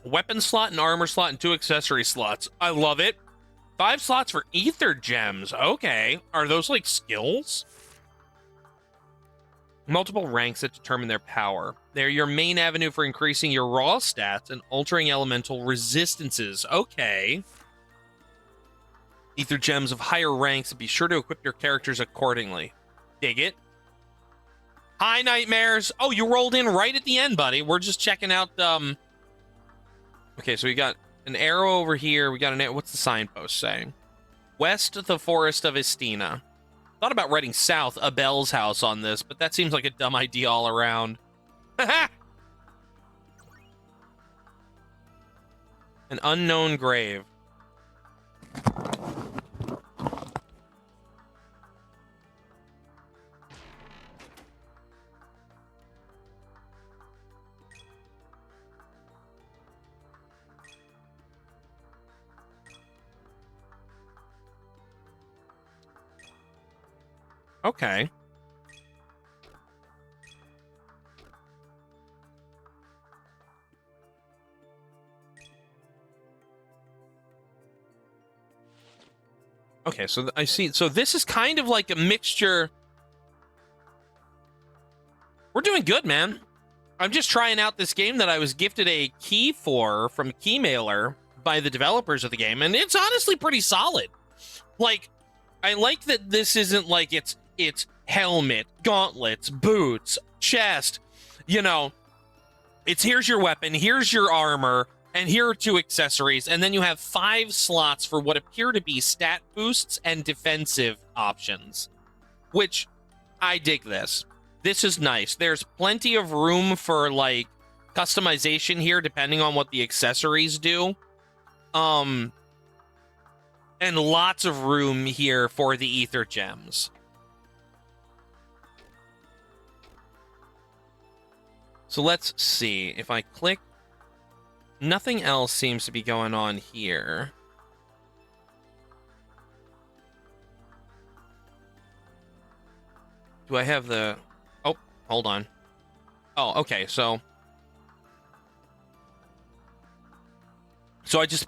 Weapon slot, and armor slot, and 2 accessory slots. I love it. 5 slots for ether gems. Okay. Are those like skills? Multiple ranks that determine their power. They're your main avenue for increasing your raw stats and altering elemental resistances. Okay. Ether gems of higher ranks, and be sure to equip your characters accordingly. Dig it. Hi, Nightmares. Oh, you rolled in right at the end, buddy. We're just checking out, Okay, so we got an arrow over here. We got an arrow. What's the signpost saying? West of the Forest of Estina. Thought about writing south, Abel's house on this, but that seems like a dumb idea all around. An unknown grave. Okay. Okay, so I see. So this is kind of like a mixture. We're doing good, man. I'm just trying out this game that I was gifted a key for from Keymailer by the developers of the game, and it's honestly pretty solid. Like, I like that this isn't like it's helmet, gauntlets, boots, chest, you know, it's here's your weapon, here's your armor, and here are 2 accessories, and then you have 5 slots for what appear to be stat boosts and defensive options, which I dig this. This is nice. There's plenty of room for, like, customization here, depending on what the accessories do. And lots of room here for the ether gems. So let's see. If I click, nothing else seems to be going on here. Do I have the... Oh, hold on. Oh, okay, so I just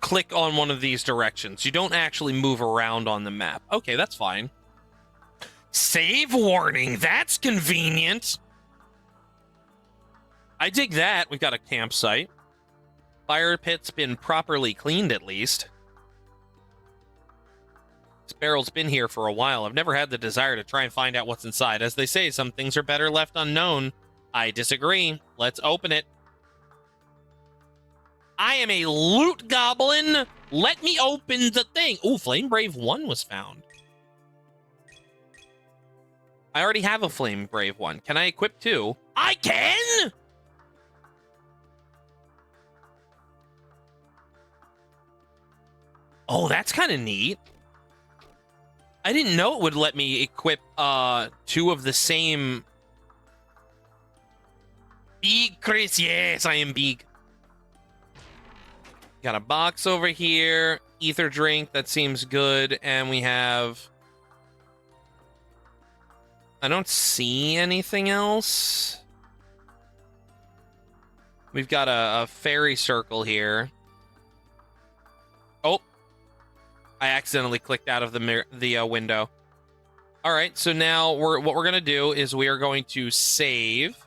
click on one of these directions. You don't actually move around on the map. Okay, that's fine. Save warning. That's convenient. I dig that. We've got a campsite. Fire pit's been properly cleaned, at least. This barrel's been here for a while. I've never had the desire to try and find out what's inside. As they say, some things are better left unknown. I disagree. Let's open it. I am a loot goblin. Let me open the thing. Ooh, Flame Brave 1 was found. I already have a Flame Brave 1. Can I equip 2? I can! Oh, that's kind of neat. I didn't know it would let me equip two of the same. Big Kris, yes, I am big. Got a box over here, ether drink, that seems good, and we have... I don't see anything else. We've got a fairy circle here. Oh, I accidentally clicked out of the window. All right, so now what we're gonna do is we are going to save.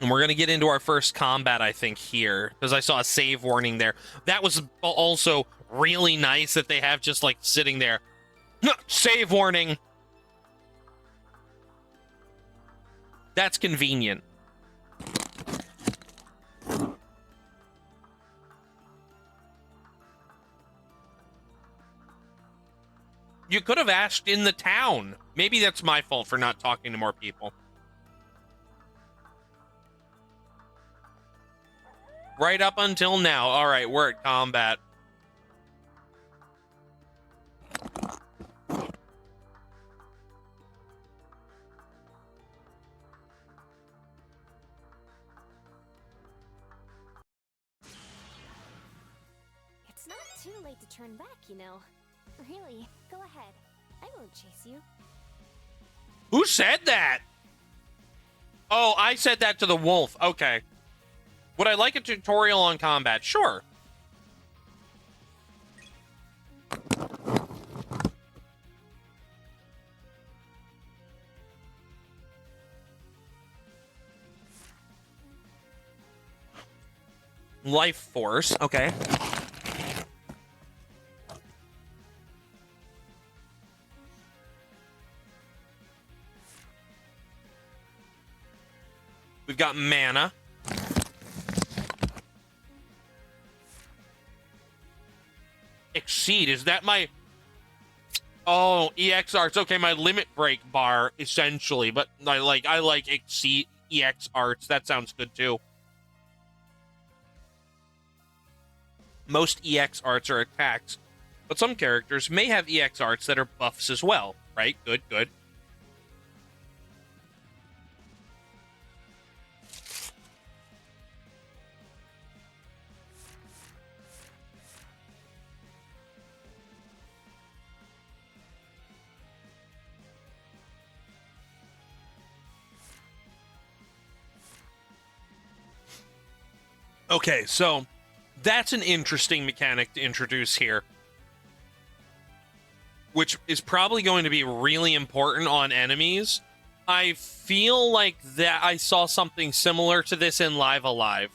And we're going to get into our first combat, I think, here. Because I saw a save warning there. That was also really nice that they have just, like, sitting there. Save warning! That's convenient. You could have asked in the town. Maybe that's my fault for not talking to more people. Right up until now. All right, we're at combat. It's not too late to turn back, you know. Really, go ahead. I won't chase you. Who said that? Oh, I said that to the wolf. Okay. Would I like a tutorial on combat? Sure. Life force. Okay. We've got mana. Exceed, is that my... Oh, EX Arts. Okay, my limit break bar, essentially. But I like Exceed EX Arts. That sounds good, too. Most EX Arts are attacks, but some characters may have EX Arts that are buffs as well, right? Good, good. Okay, so that's an interesting mechanic to introduce here, which is probably going to be really important on enemies. I feel like that I saw something similar to this in Live Alive.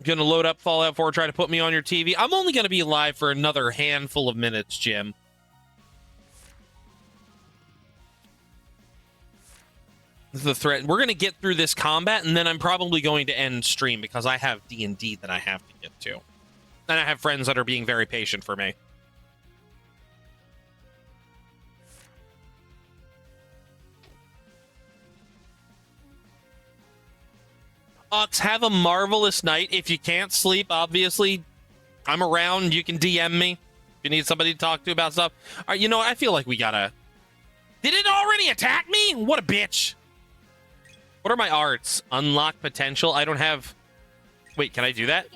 Gonna load up Fallout 4, try to put me on your TV. I'm only gonna be live for another handful of minutes, Jim. The threat. We're going to get through this combat, and then I'm probably going to end stream because I have D&D that I have to get to. And I have friends that are being very patient for me. Ox, have a marvelous night. If you can't sleep, obviously, I'm around. You can DM me if you need somebody to talk to about stuff. All right, you know what? I feel like we gotta... Did it already attack me? What a bitch. What are my arts? Unlock potential. I don't have... Wait, can I do that?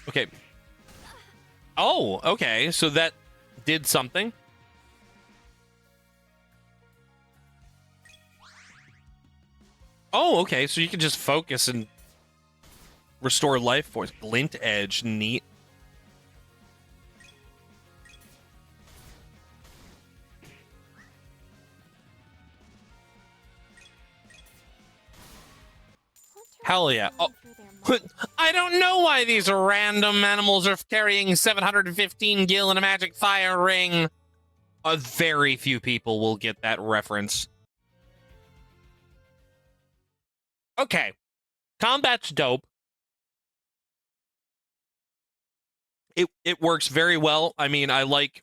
Okay. Oh, okay. So that did something. Oh, okay. So you can just focus and restore life force. Glint edge. Neat. Hell yeah. Oh. I don't know why these random animals are carrying 715 gil and a magic fire ring. Very few people will get that reference. Okay. Combat's dope. It works very well. I mean, I like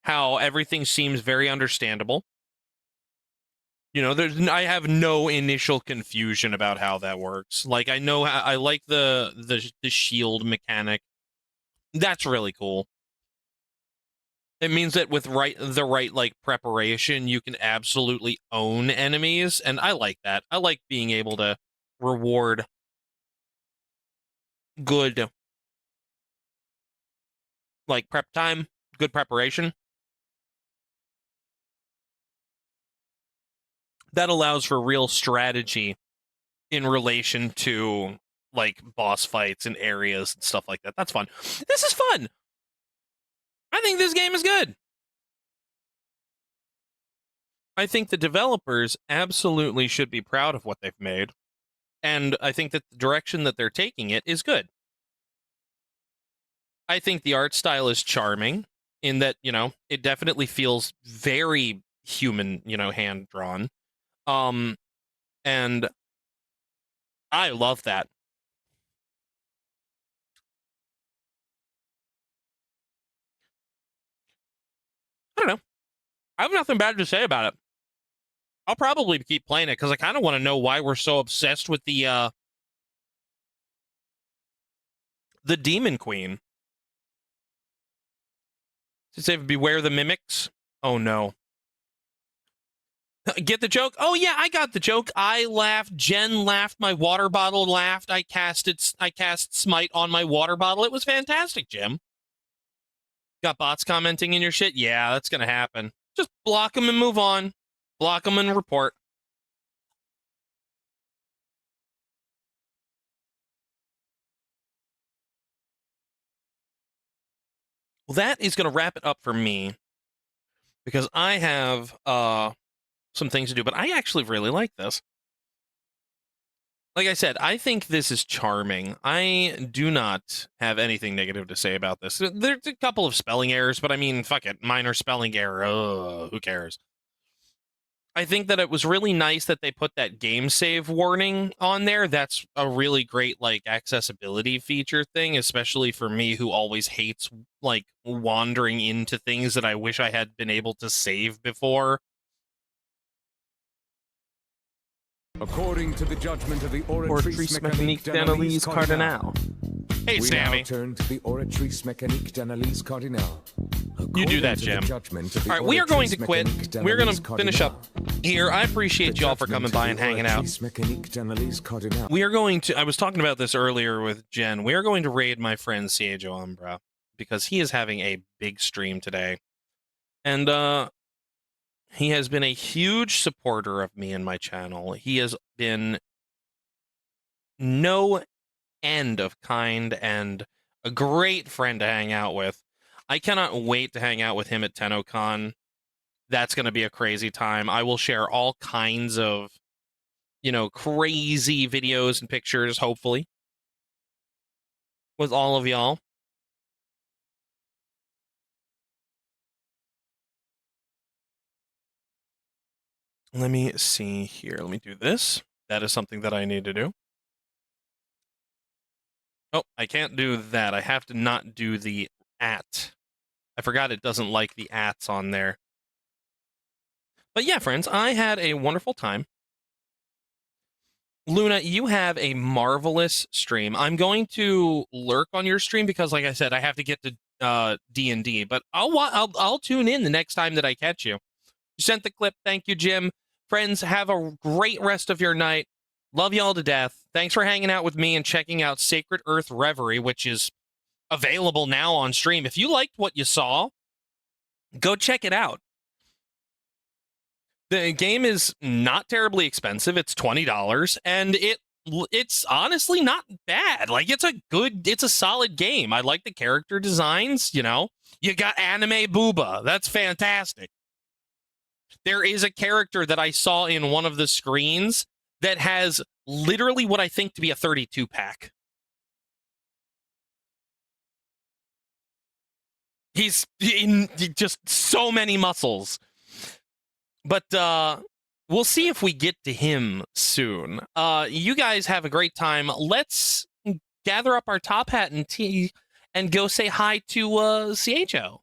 how everything seems very understandable. You know, I have no initial confusion about how that works. Like, I know I like the shield mechanic. That's really cool. It means that with the right like preparation, you can absolutely own enemies, and I like that. I like being able to reward good like prep time, good preparation. That allows for real strategy in relation to like boss fights and areas and stuff like that. That's fun. This is fun. I think this game is good. I think the developers absolutely should be proud of what they've made. And I think that the direction that they're taking it is good. I think the art style is charming in that, you know, it definitely feels very human, you know, hand drawn. And I love that. I don't know. I have nothing bad to say about it. I'll probably keep playing it because I kind of want to know why we're so obsessed with the Demon Queen. To say beware the mimics. Oh no. Get the joke? Oh yeah, I got the joke. I laughed. Jen laughed. My water bottle laughed. I cast Smite on my water bottle. It was fantastic, Jim. Got bots commenting in your shit? Yeah, that's gonna happen. Just block them and move on. Block them and report. Well, that is gonna wrap it up for me because I have some things to do, but I actually really like this. Like I said, I think this is charming. I do not have anything negative to say about this. There's a couple of spelling errors, but I mean, fuck it. Minor spelling error. Who cares? I think that it was really nice that they put that game save warning on there. That's a really great, like, accessibility feature thing, especially for me who always hates, like, wandering into things that I wish I had been able to save before. According to the judgment of the Oratrice Mécanique d'Analyse Cardinal. Hey, Sammy. We now turn to the Oratrice Mécanique d'Analyse Cardinal. You do that, Jim. All right, we are going to quit. We're going to finish up here. I appreciate y'all for coming by and hanging out. We are going to, I was talking about this earlier with Jen. We are going to raid my friend Siejo Umbra because he is having a big stream today. And, he has been a huge supporter of me and my channel. He has been no end of kind and a great friend to hang out with. I cannot wait to hang out with him at TennoCon. That's going to be a crazy time. I will share all kinds of, you know, crazy videos and pictures, hopefully, with all of y'all. Let me see here. Let me do this. That is something that I need to do. Oh, I can't do that. I have to not do the @ I forgot it doesn't like the ats on there. But yeah, friends, I had a wonderful time. Luna, you have a marvelous stream. I'm going to lurk on your stream because, like I said, I have to get to D&D. But I'll tune in the next time that I catch you. You sent the clip. Thank you, Jim. Friends, have a great rest of your night. Love y'all to death. Thanks for hanging out with me and checking out Sacred Earth Reverie, which is available now on stream. If you liked what you saw, go check it out. The game is not terribly expensive. It's $20, and it's honestly not bad. Like, it's a solid game. I like the character designs, you know. You got anime booba. That's fantastic. There is a character that I saw in one of the screens that has literally what I think to be a 32-pack. He's in just so many muscles. But we'll see if we get to him soon. You guys have a great time. Let's gather up our top hat and tea and go say hi to CHO.